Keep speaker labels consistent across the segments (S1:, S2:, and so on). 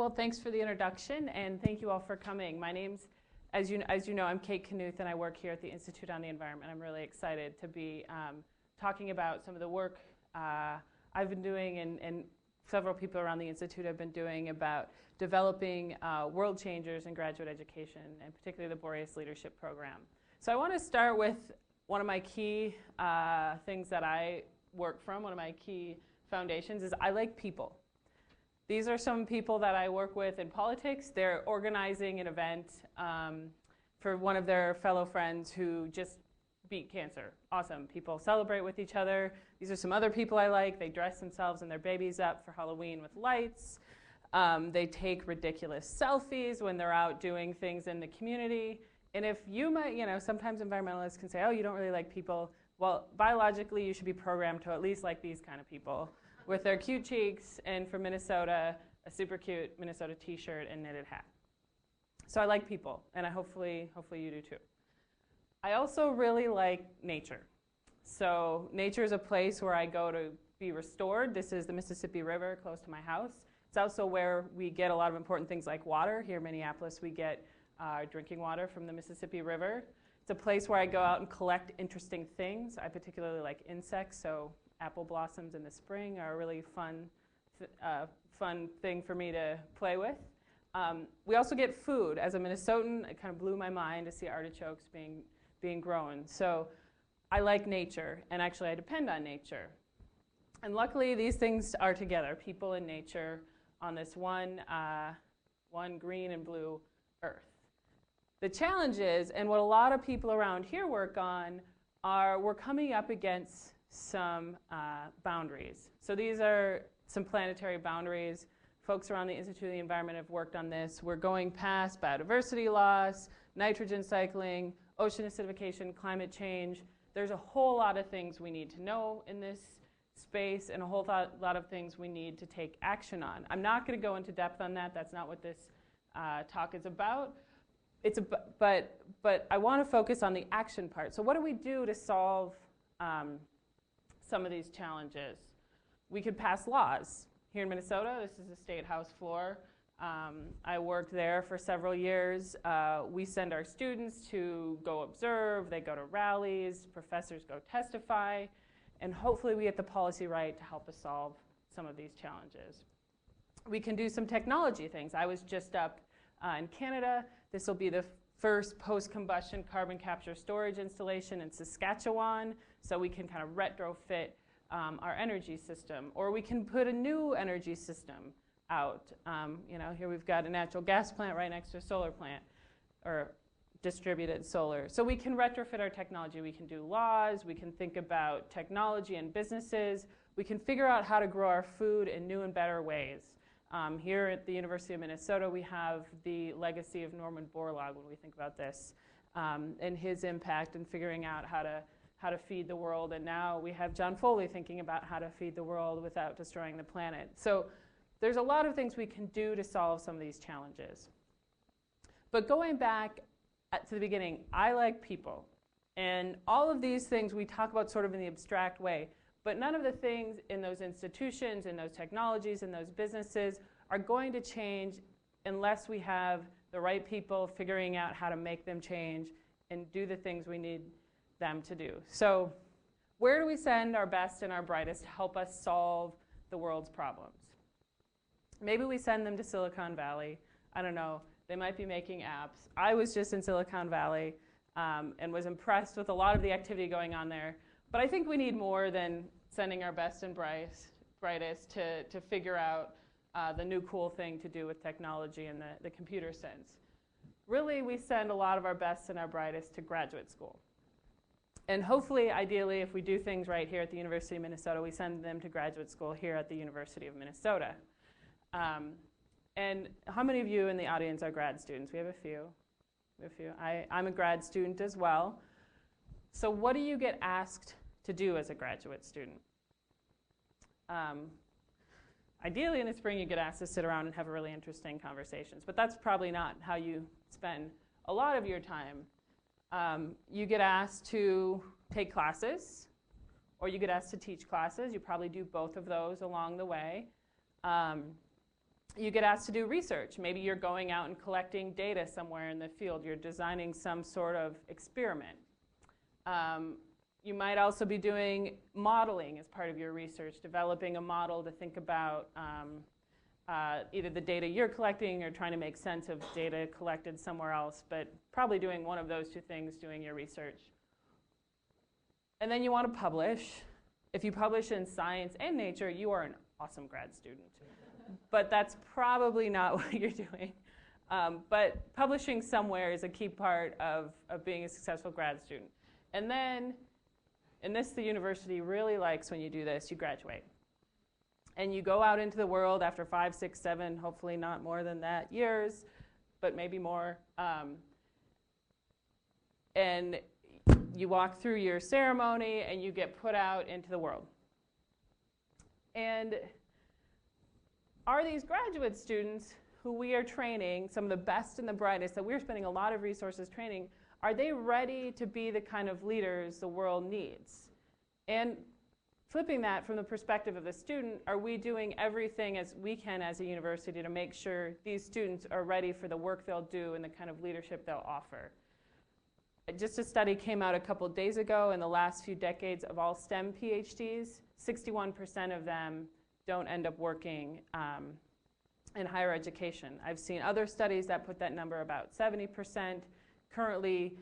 S1: Well, thanks for the introduction, and thank you all for coming. My name's, as you know, I'm Knuth, and I work here at the Institute on the Environment. I'm really excited to be talking about some of the work I've been doing, and several people around the Institute have been doing about developing world changers in graduate education, and particularly the Boreas Leadership Program. So I want to start with one of my key things that I work from, one of my key foundations is I like people. These are some people that I work with in politics. They're organizing an event for one of their fellow friends who just beat cancer. Awesome. People celebrate with each other. These are some other people I like. They dress themselves and their babies up for Halloween with lights. They take ridiculous selfies when they're out doing things in the community. And if you might, sometimes environmentalists can say, oh, you don't really like people. Well, biologically, you should be programmed to at least like these kind of people with their cute cheeks, and from Minnesota, a super cute Minnesota t-shirt and knitted hat. So I like people, and hopefully you do too. I also really like nature. So nature is a place where I go to be restored. This is the Mississippi River close to my house. It's also where we get a lot of important things like water. Here in Minneapolis, we get drinking water from the Mississippi River. It's a place where I go out and collect interesting things. I particularly like insects, so apple blossoms in the spring are a really fun thing for me to play with. We also get food. As a Minnesotan, it kind of blew my mind to see artichokes being grown. So I like nature, and actually I depend on nature. And luckily, these things are together, people and nature, on this one green and blue earth. The challenge is, and what a lot of people around here work on, we're coming up against some boundaries. So these are some planetary boundaries. Folks around the Institute of the Environment have worked on this. We're going past biodiversity loss, nitrogen cycling, ocean acidification, climate change. There's a whole lot of things we need to know in this space, and a whole lot of things we need to take action on. I'm not going to go into depth on that. That's not what this talk is about. But I want to focus on the action part. So what do we do to solve some of these challenges? We could pass laws. Here in Minnesota, this is the State House floor. I worked there for several years. We send our students to go observe. They go to rallies. Professors go testify. And hopefully we get the policy right to help us solve some of these challenges. We can do some technology things. I was just up in Canada. This will be the first post-combustion carbon capture storage installation in Saskatchewan, so we can kind of retrofit our energy system. Or we can put a new energy system out. Here we've got a natural gas plant right next to a solar plant, or distributed solar. So we can retrofit our technology. We can do laws. We can think about technology and businesses. We can figure out how to grow our food in new and better ways. Here at the University of Minnesota, we have the legacy of Norman Borlaug when we think about this, and his impact in figuring out how to feed the world. And now we have John Foley thinking about how to feed the world without destroying the planet. So there's a lot of things we can do to solve some of these challenges. But going back to the beginning, I like people. And all of these things we talk about sort of in the abstract way. But none of the things in those institutions, in those technologies, in those businesses are going to change unless we have the right people figuring out how to make them change and do the things we need them to do. So where do we send our best and our brightest to help us solve the world's problems? Maybe we send them to Silicon Valley. I don't know. They might be making apps. I was just in Silicon Valley and was impressed with a lot of the activity going on there. But I think we need more than sending our best and brightest to figure out the new cool thing to do with technology in the computer sense. Really, we send a lot of our best and our brightest to graduate school. And hopefully, ideally, if we do things right here at the University of Minnesota, we send them to graduate school here at the University of Minnesota. And how many of you in the audience are grad students? We have a few. I'm a grad student as well. So what do you get asked to do as a graduate student? Ideally, in the spring, you get asked to sit around and have really interesting conversations. But that's probably not how you spend a lot of your time. You get asked to take classes, or you get asked to teach classes. You probably do both of those along the way. You get asked to do research. Maybe you're going out and collecting data somewhere in the field. You're designing some sort of experiment. You might also be doing modeling as part of your research, developing a model to think about either the data you're collecting or trying to make sense of data collected somewhere else, but probably doing one of those two things, doing your research. And then you want to publish. If you publish in Science and Nature, you are an awesome grad student. But that's probably not what you're doing. But publishing somewhere is a key part of being a successful grad student. And then, and this the university really likes when you do this, you graduate. And you go out into the world after 5, 6, 7, hopefully not more than that years, but maybe more. And you walk through your ceremony and you get put out into the world. And are these graduate students who we are training, some of the best and the brightest that we're spending a lot of resources training, are they ready to be the kind of leaders the world needs? And flipping that from the perspective of the student, are we doing everything as we can as a university to make sure these students are ready for the work they'll do and the kind of leadership they'll offer? Just a study came out a couple days ago. In the last few decades of all STEM PhDs, 61% of them don't end up working in higher education. I've seen other studies that put that number about 70%. Currently,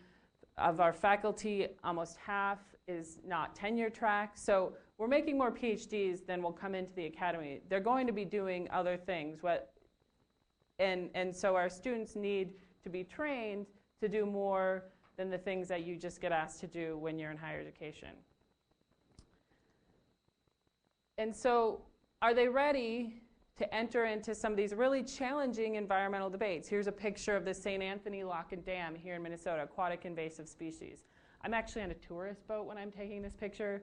S1: of our faculty, almost half is not tenure track. So we're making more PhDs than will come into the academy. They're going to be doing other things. And so our students need to be trained to do more than the things that you just get asked to do when you're in higher education. And so are they ready to enter into some of these really challenging environmental debates? Here's a picture of the St. Anthony Lock and Dam here in Minnesota, aquatic invasive species. I'm actually on a tourist boat when I'm taking this picture.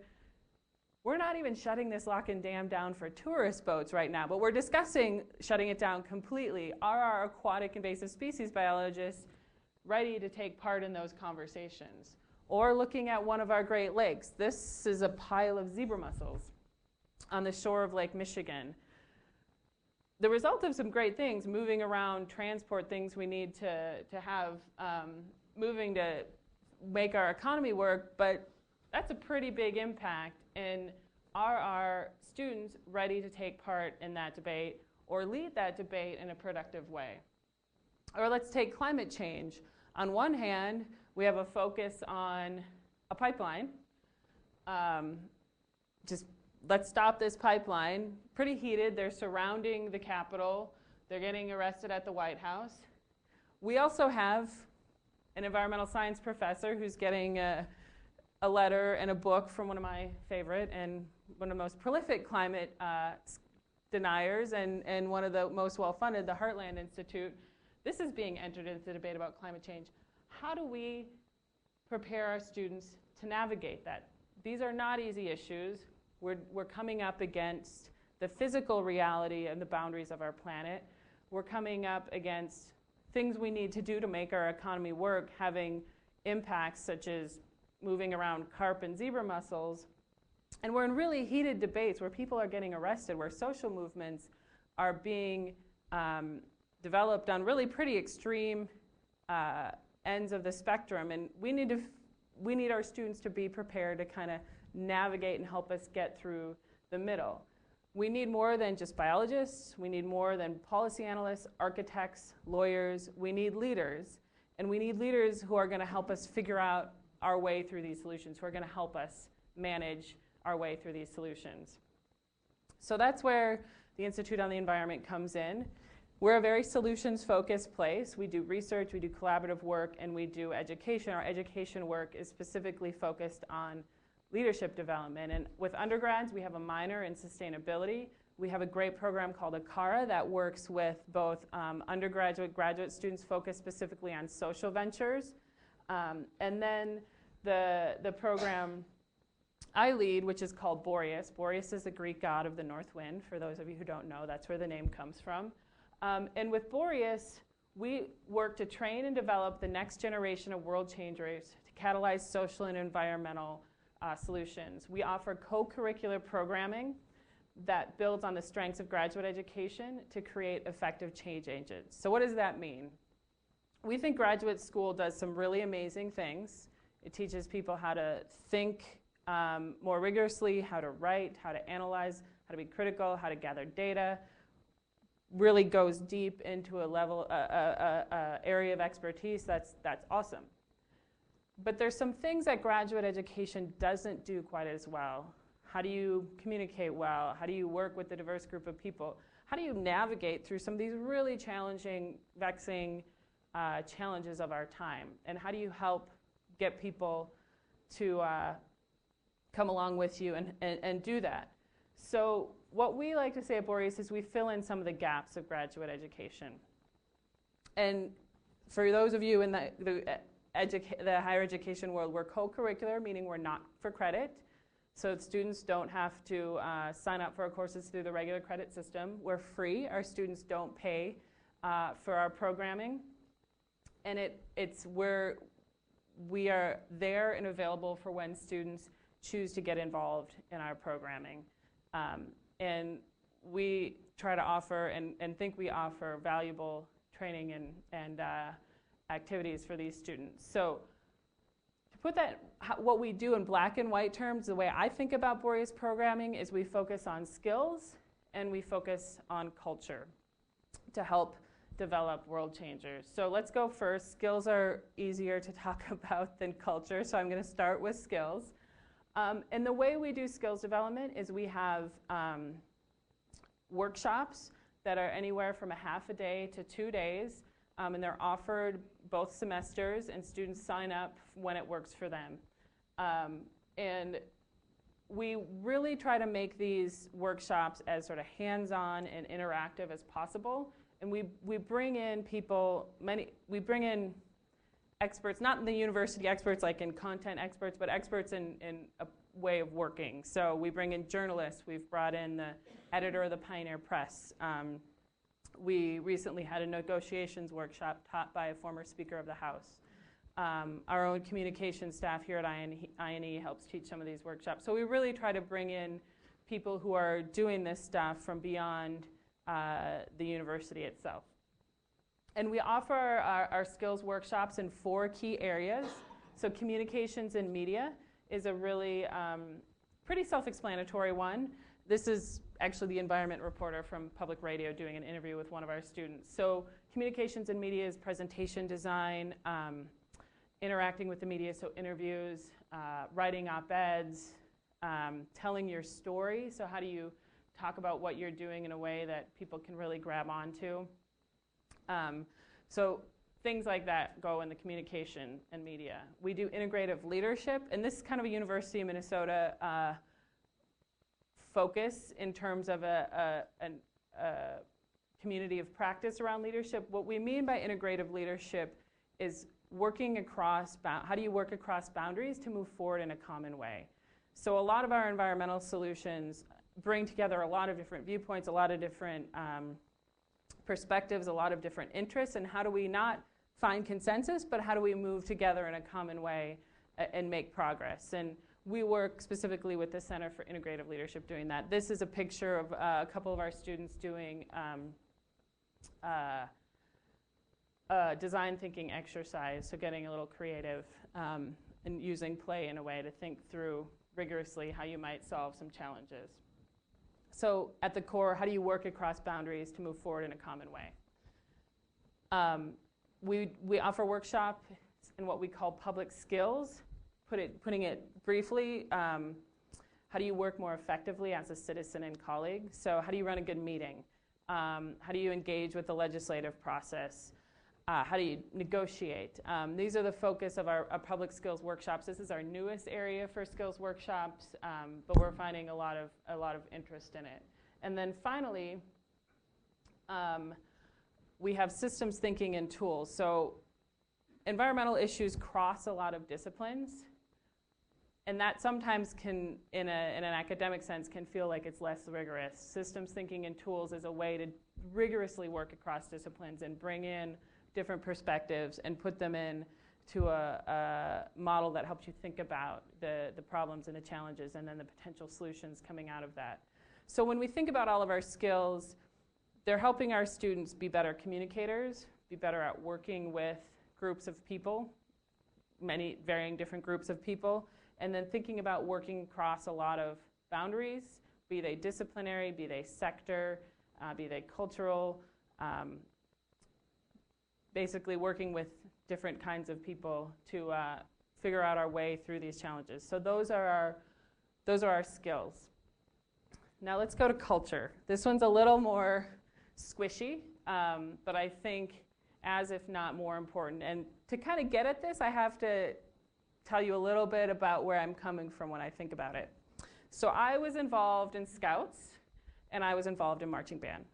S1: We're not even shutting this lock and dam down for tourist boats right now, but we're discussing shutting it down completely. Are our aquatic invasive species biologists ready to take part in those conversations? Or looking at one of our Great Lakes. This is a pile of zebra mussels on the shore of Lake Michigan. The result of some great things, moving around, transport things we need to have, moving to make our economy work, but that's a pretty big impact. And are our students ready to take part in that debate or lead that debate in a productive way? Or let's take climate change. On one hand, we have a focus on a pipeline. Let's stop this pipeline. Pretty heated. They're surrounding the Capitol. They're getting arrested at the White House. We also have an environmental science professor who's getting a letter and a book from one of my favorite and one of the most prolific climate deniers and one of the most well-funded, the Heartland Institute. This is being entered into the debate about climate change. How do we prepare our students to navigate that? These are not easy issues. We're coming up against the physical reality and the boundaries of our planet. We're coming up against things we need to do to make our economy work, having impacts such as moving around carp and zebra mussels. And we're in really heated debates where people are getting arrested, where social movements are being developed on really pretty extreme ends of the spectrum. And we need our students to be prepared to kind of navigate and help us get through the middle. We need more than just biologists. We need more than policy analysts, architects, lawyers. We need leaders. And we need leaders who are going to help us figure out our way through these solutions, who are going to help us manage our way through these solutions. So that's where the Institute on the Environment comes in. We're a very solutions-focused place. We do research, we do collaborative work, and we do education. Our education work is specifically focused on leadership development. And with undergrads, we have a minor in sustainability. We have a great program called ACARA that works with both undergraduate, graduate students focused specifically on social ventures. And then the program I lead, which is called Boreas. Boreas is the Greek god of the north wind. For those of you who don't know, that's where the name comes from. And with Boreas, we work to train and develop the next generation of world changers to catalyze social and environmental solutions. We offer co-curricular programming that builds on the strengths of graduate education to create effective change agents. So what does that mean? We think graduate school does some really amazing things. It teaches people how to think more rigorously, how to write, how to analyze, how to be critical, how to gather data. Really goes deep into a level, area of expertise that's awesome. But there's some things that graduate education doesn't do quite as well. How do you communicate well? How do you work with a diverse group of people? How do you navigate through some of these really challenging, vexing challenges of our time? And how do you help get people to come along with you and do that? So what we like to say at Boreas is we fill in some of the gaps of graduate education. And for those of you in the higher education world, we're co-curricular, meaning we're not for credit. So students don't have to sign up for our courses through the regular credit system. We're free. Our students don't pay for our programming. And it's where we are there and available for when students choose to get involved in our programming. And we try to offer and think we offer valuable training and activities for these students. So to put that, what we do in black and white terms, the way I think about Boreas programming is we focus on skills and we focus on culture to help develop world changers. So let's go first. Skills are easier to talk about than culture, so I'm going to start with skills. And the way we do skills development is we have workshops that are anywhere from a half a day to 2 days, and they're offered both semesters, and students sign up when it works for them. And we really try to make these workshops as sort of hands-on and interactive as possible. And we bring in people, we bring in experts, not in the university experts like in content experts, but experts in a way of working. So we bring in journalists. We've brought in the editor of the Pioneer Press. We recently had a negotiations workshop taught by a former Speaker of the House. Our own communication staff here at INE helps teach some of these workshops. So we really try to bring in people who are doing this stuff from beyond the university itself. And we offer our skills workshops in 4 key areas. So communications and media is a really pretty self-explanatory one. This is actually the environment reporter from public radio doing an interview with one of our students. So communications and media is presentation design, interacting with the media, so interviews, writing op-eds, telling your story. So how do you talk about what you're doing in a way that people can really grab onto? So things like that go in the communication and media. We do integrative leadership, and this is kind of a University of Minnesota focus in terms of a community of practice around leadership. What we mean by integrative leadership is working across, how do you work across boundaries to move forward in a common way? So a lot of our environmental solutions bring together a lot of different viewpoints, a lot of different perspectives, a lot of different interests, and how do we not find consensus, but how do we move together in a common way and make progress? And we work specifically with the Center for Integrative Leadership doing that. This is a picture of a couple of our students doing design thinking exercise, so getting a little creative and using play in a way to think through rigorously how you might solve some challenges. So at the core, how do you work across boundaries to move forward in a common way? We offer workshops in what we call public skills. Putting it briefly, how do you work more effectively as a citizen and colleague? So how do you run a good meeting? How do you engage with the legislative process? How do you negotiate? These are the focus of our public skills workshops. This is our newest area for skills workshops, but we're finding a lot of interest in it. And then finally, we have systems thinking and tools. So environmental issues cross a lot of disciplines, and that sometimes can, in an academic sense, can feel like it's less rigorous. Systems thinking and tools is a way to rigorously work across disciplines and bring in different perspectives and put them in to a model that helps you think about the problems and the challenges and then the potential solutions coming out of that. So when we think about all of our skills, they're helping our students be better communicators, be better at working with groups of people, many varying different groups of people, and then thinking about working across a lot of boundaries, be they disciplinary, be they sector, be they cultural, basically working with different kinds of people to figure out our way through these challenges. So those are our skills. Now let's go to culture. This one's a little more squishy, but I think as if not more important. And to kind of get at this, I have to tell you a little bit about where I'm coming from when I think about it. So I was involved in Scouts, and I was involved in marching band.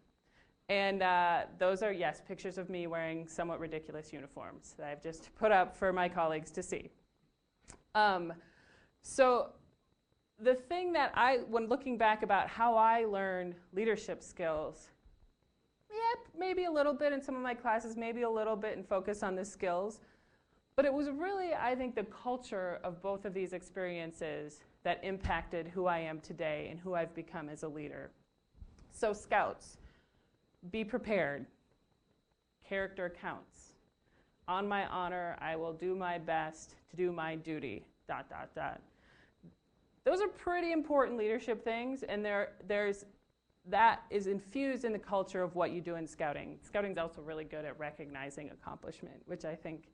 S1: And those are, yes, pictures of me wearing somewhat ridiculous uniforms that I've just put up for my colleagues to see. So the thing that when looking back about how I learned leadership skills, maybe a little bit in some of my classes, maybe a little bit and focus on the skills. But it was really, I think, the culture of both of these experiences that impacted who I am today and who I've become as a leader. So Scouts, be prepared. Character counts. On my honor, I will do my best to do my duty, ... Those are pretty important leadership things, and that is infused in the culture of what you do in Scouting. Scouting's also really good at recognizing accomplishment, which I think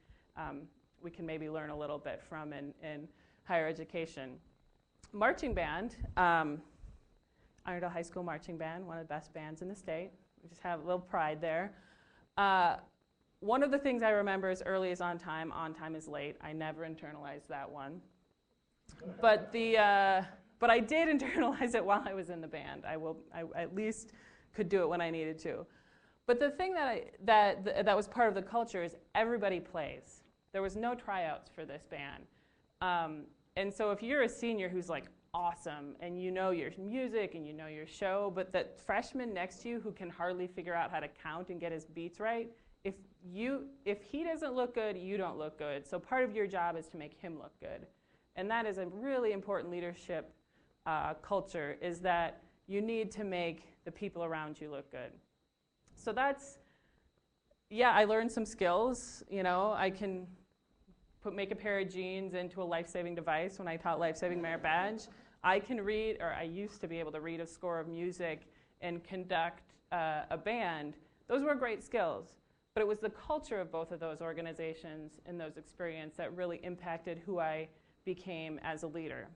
S1: we can maybe learn a little bit from in higher education. Marching band, Iredell High School Marching Band, one of the best bands in the state. We just have a little pride there. One of the things I remember is early is on time is late. I never internalized that one. But I did internalize it while I was in the band. I at least could do it when I needed to. But the thing that was part of the culture is everybody plays. There was no tryouts for this band. And so if you're a senior who's like awesome and you know your music and you know your show, but that freshman next to you who can hardly figure out how to count and get his beats right, if he doesn't look good, you don't look good. So part of your job is to make him look good. And that is a really important leadership culture, is that you need to make the people around you look good. So I learned some skills. You know, I can make a pair of jeans into a life-saving device when I taught life-saving merit badge. I can read, or I used to be able to read a score of music and conduct a band. Those were great skills. But it was the culture of both of those organizations and those experiences that really impacted who I became as a leader.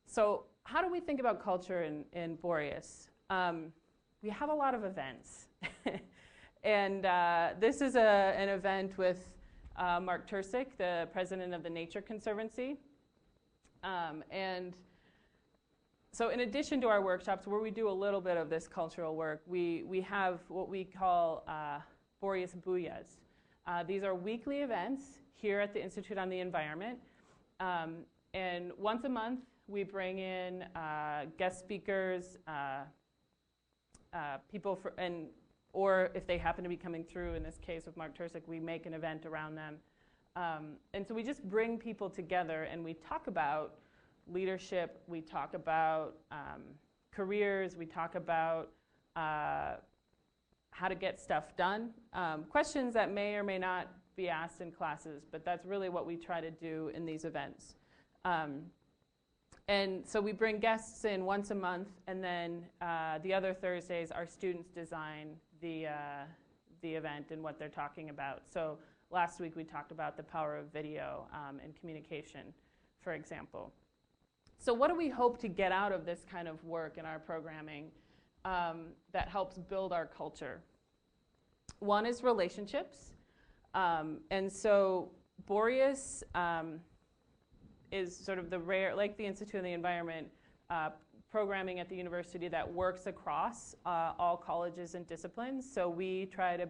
S1: So how do we think about culture in Boreas? We have a lot of events. And this is an event with Mark Tursick, the president of the Nature Conservancy. And so in addition to our workshops, where we do a little bit of this cultural work, we have what we call Boreas Boo. These are weekly events here at the Institute on the Environment. And once a month, we bring in guest speakers, people or if they happen to be coming through, in this case with Mark Tursick, we make an event around them. And so we just bring people together and we talk about leadership, we talk about careers, we talk about how to get stuff done. Questions that may or may not be asked in classes, but that's really what we try to do in these events. And so we bring guests in once a month, and then the other Thursdays, our students design the event and what they're talking about. So last week we talked about the power of video and communication, for example. So what do we hope to get out of this kind of work in our programming that helps build our culture? One is relationships. And so Boreas is sort of the rare, like the Institute of the Environment, programming at the university that works across all colleges and disciplines. So we try to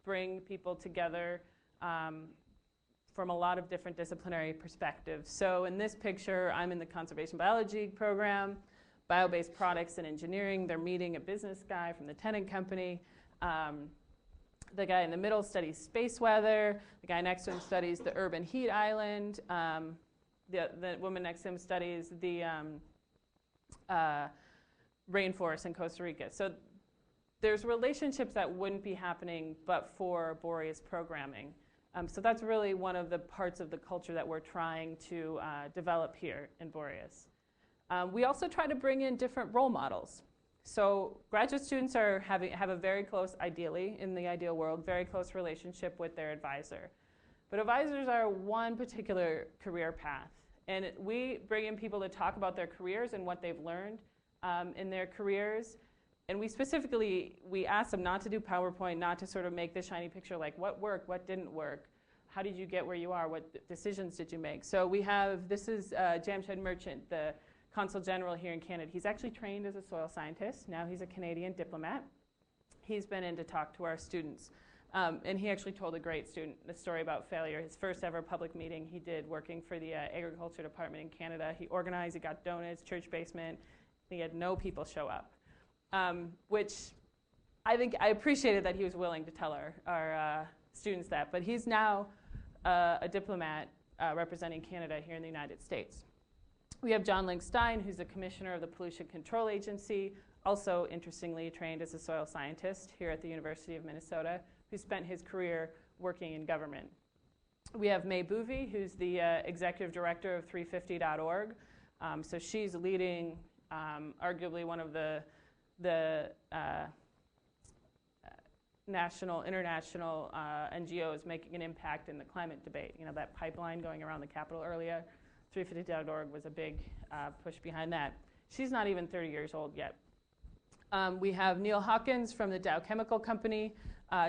S1: bring people together from a lot of different disciplinary perspectives. So in this picture, I'm in the conservation biology program, bio-based products and engineering. They're meeting a business guy from the tenant company. The guy in the middle studies space weather. The guy next to him studies the urban heat island. The woman next to him studies the rainforests in Costa Rica. So there's relationships that wouldn't be happening but for Boreas programming. So that's really one of the parts of the culture that we're trying to develop here in Boreas. We also try to bring in different role models. So graduate students have a very close, ideally, in the ideal world, very close relationship with their advisor. But advisors are one particular career path. And we bring in people to talk about their careers and what they've learned in their careers. And we ask them not to do PowerPoint, not to sort of make the shiny picture like what worked, what didn't work, how did you get where you are, what decisions did you make. So this is Jamshed Merchant, the Consul General here in Canada. He's actually trained as a soil scientist. Now he's a Canadian diplomat. He's been in to talk to our students. And he actually told a great student a story about failure. His first ever public meeting he did working for the Agriculture Department in Canada. He organized, he got donuts, church basement. He had no people show up, which I appreciated that he was willing to tell our students that. But he's now a diplomat representing Canada here in the United States. We have John Link-Stein, who's the commissioner of the Pollution Control Agency, also interestingly trained as a soil scientist here at the University of Minnesota, who spent his career working in government. We have May Boovy, who's the executive director of 350.org. So she's leading arguably one of the national, international NGOs making an impact in the climate debate. You know, that pipeline going around the Capitol earlier, 350.org was a big push behind that. She's not even 30 years old yet. We have Neil Hawkins from the Dow Chemical Company.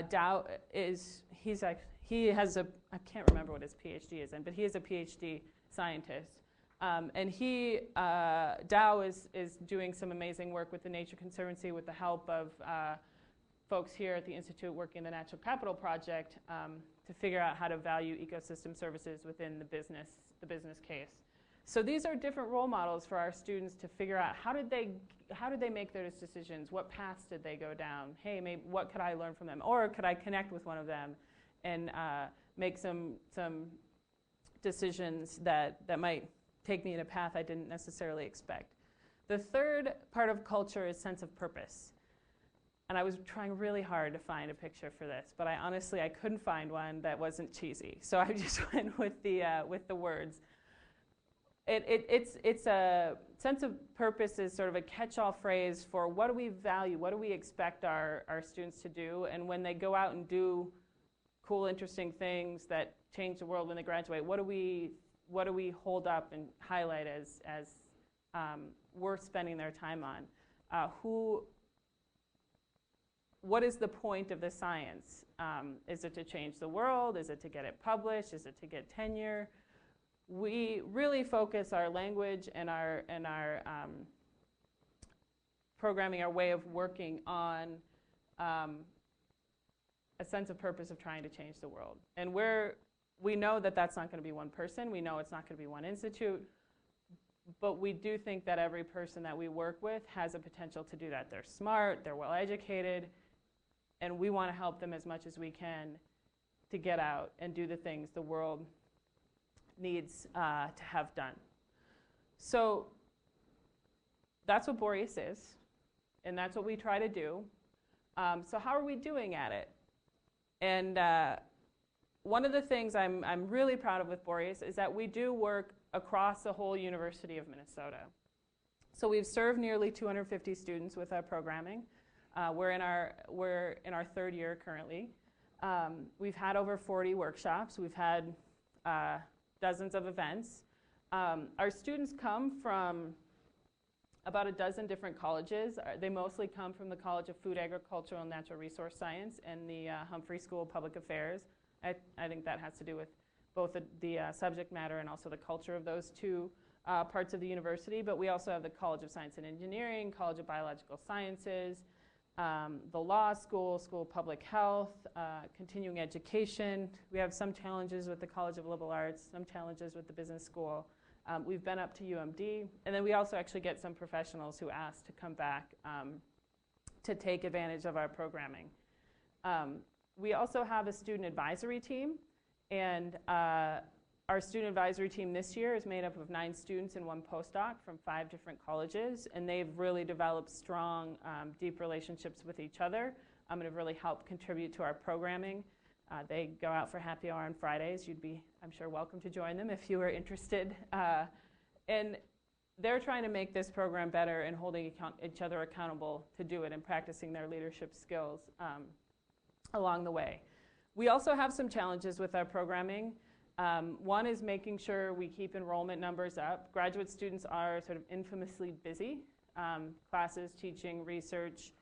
S1: Dow he has I can't remember what his PhD is in, but he is a PhD scientist. And Dow is doing some amazing work with the Nature Conservancy with the help of folks here at the Institute working the Natural Capital Project to figure out how to value ecosystem services within the business case. So these are different role models for our students to figure out how did they make those decisions? What paths did they go down? Hey, maybe what could I learn from them? Or could I connect with one of them and make some decisions that might take me in a path I didn't necessarily expect? The third part of culture is sense of purpose. And I was trying really hard to find a picture for this, but I couldn't find one that wasn't cheesy. So I just went with the words. It's a sense of purpose is sort of a catch-all phrase for what do we value, what do we expect our students to do, and when they go out and do cool, interesting things that change the world when they graduate, what do we hold up and highlight as worth spending their time on? What is the point of the science? Is it to change the world? Is it to get it published? Is it to get tenure? We really focus our language and our programming, our way of working on a sense of purpose of trying to change the world. And we know that that's not going to be one person. We know it's not going to be one institute. But we do think that every person that we work with has a potential to do that. They're smart, they're well educated, and we want to help them as much as we can to get out and do the things the world needs to have done. So that's what Boreas is, and that's what we try to do. So how are we doing at it? And one of the things I'm really proud of with Boreas is that we do work across the whole University of Minnesota. So we've served nearly 250 students with our programming. We're in our third year currently. We've had over 40 workshops. We've had dozens of events. Our students come from about a dozen different colleges. They mostly come from the College of Food, Agricultural, and Natural Resource Science and the Humphrey School of Public Affairs. I think that has to do with both the subject matter and also the culture of those two parts of the university. But we also have the College of Science and Engineering, College of Biological Sciences, the Law School, School of Public Health, Continuing Education. We have some challenges with the College of Liberal Arts, some challenges with the Business School. We've been up to UMD. And then we also actually get some professionals who ask to come back to take advantage of our programming. We also have a student advisory team. And Our student advisory team this year is made up of 9 students and 1 postdoc from 5 different colleges, and they've really developed strong, deep relationships with each other and have really helped contribute to our programming. They go out for happy hour on Fridays. You'd be, I'm sure, welcome to join them if you were interested. And they're trying to make this program better and holding each other accountable to do it and practicing their leadership skills along the way. We also have some challenges with our programming. One is making sure we keep enrollment numbers up. Graduate students are sort of infamously busy. Classes, teaching, research,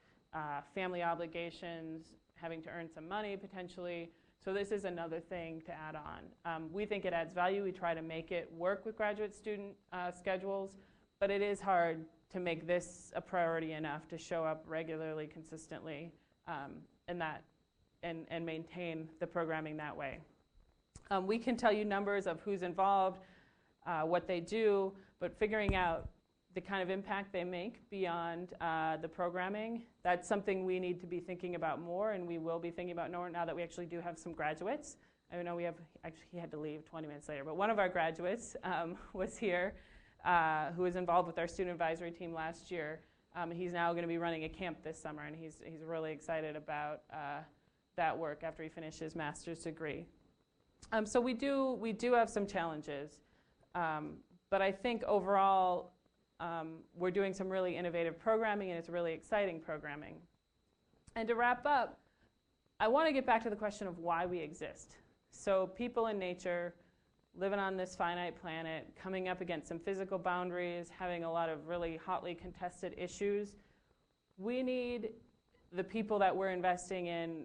S1: family obligations, having to earn some money potentially. So this is another thing to add on. We think it adds value. We try to make it work with graduate student schedules, but it is hard to make this a priority enough to show up regularly, consistently, and maintain the programming that way. We can tell you numbers of who's involved, what they do, but figuring out the kind of impact they make beyond the programming, that's something we need to be thinking about more, and we will be thinking about more now that we actually do have some graduates. I know we have, actually he had to leave 20 minutes later, but one of our graduates was here who was involved with our student advisory team last year. He's now going to be running a camp this summer, and he's really excited about that work after he finished his master's degree. So we do have some challenges, but I think overall we're doing some really innovative programming, and it's really exciting programming. And to wrap up, I want to get back to the question of why we exist. So people in nature, living on this finite planet, coming up against some physical boundaries, having a lot of really hotly contested issues. We need the people that we're investing in,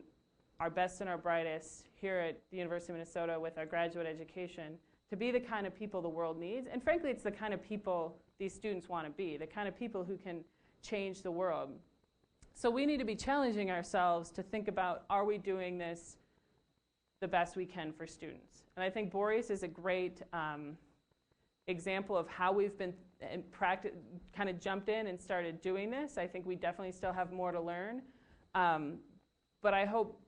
S1: our best and our brightest here at the University of Minnesota with our graduate education, to be the kind of people the world needs. And frankly, it's the kind of people these students want to be, the kind of people who can change the world. So we need to be challenging ourselves to think about, are we doing this the best we can for students? And I think Boreas is a great example of how we've been kind of jumped in and started doing this. I think we definitely still have more to learn. But I hope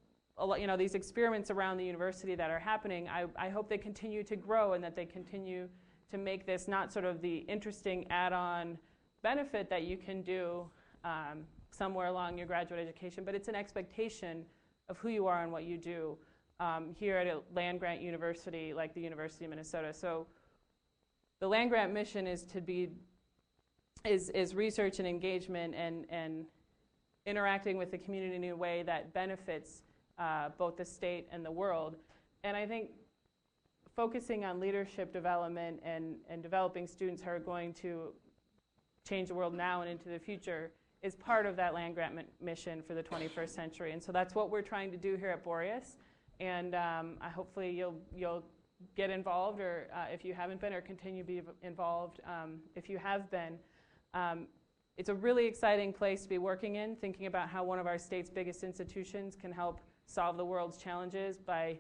S1: these experiments around the university that are happening, I hope they continue to grow and that they continue to make this not sort of the interesting add-on benefit that you can do somewhere along your graduate education, but it's an expectation of who you are and what you do here at a land-grant university like the University of Minnesota. So the land-grant mission is to be is research and engagement and interacting with the community in a way that benefits both the state and the world. And I think focusing on leadership development and developing students who are going to change the world now and into the future is part of that land-grant mission for the 21st century. And so that's what we're trying to do here at Boreas. And hopefully you'll get involved, or if you haven't been, or continue to be involved if you have been. It's a really exciting place to be working in, thinking about how one of our state's biggest institutions can help solve the world's challenges by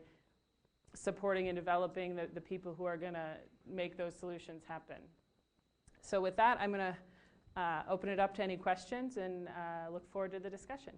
S1: supporting and developing the people who are going to make those solutions happen. So with that, I'm going to open it up to any questions and look forward to the discussion.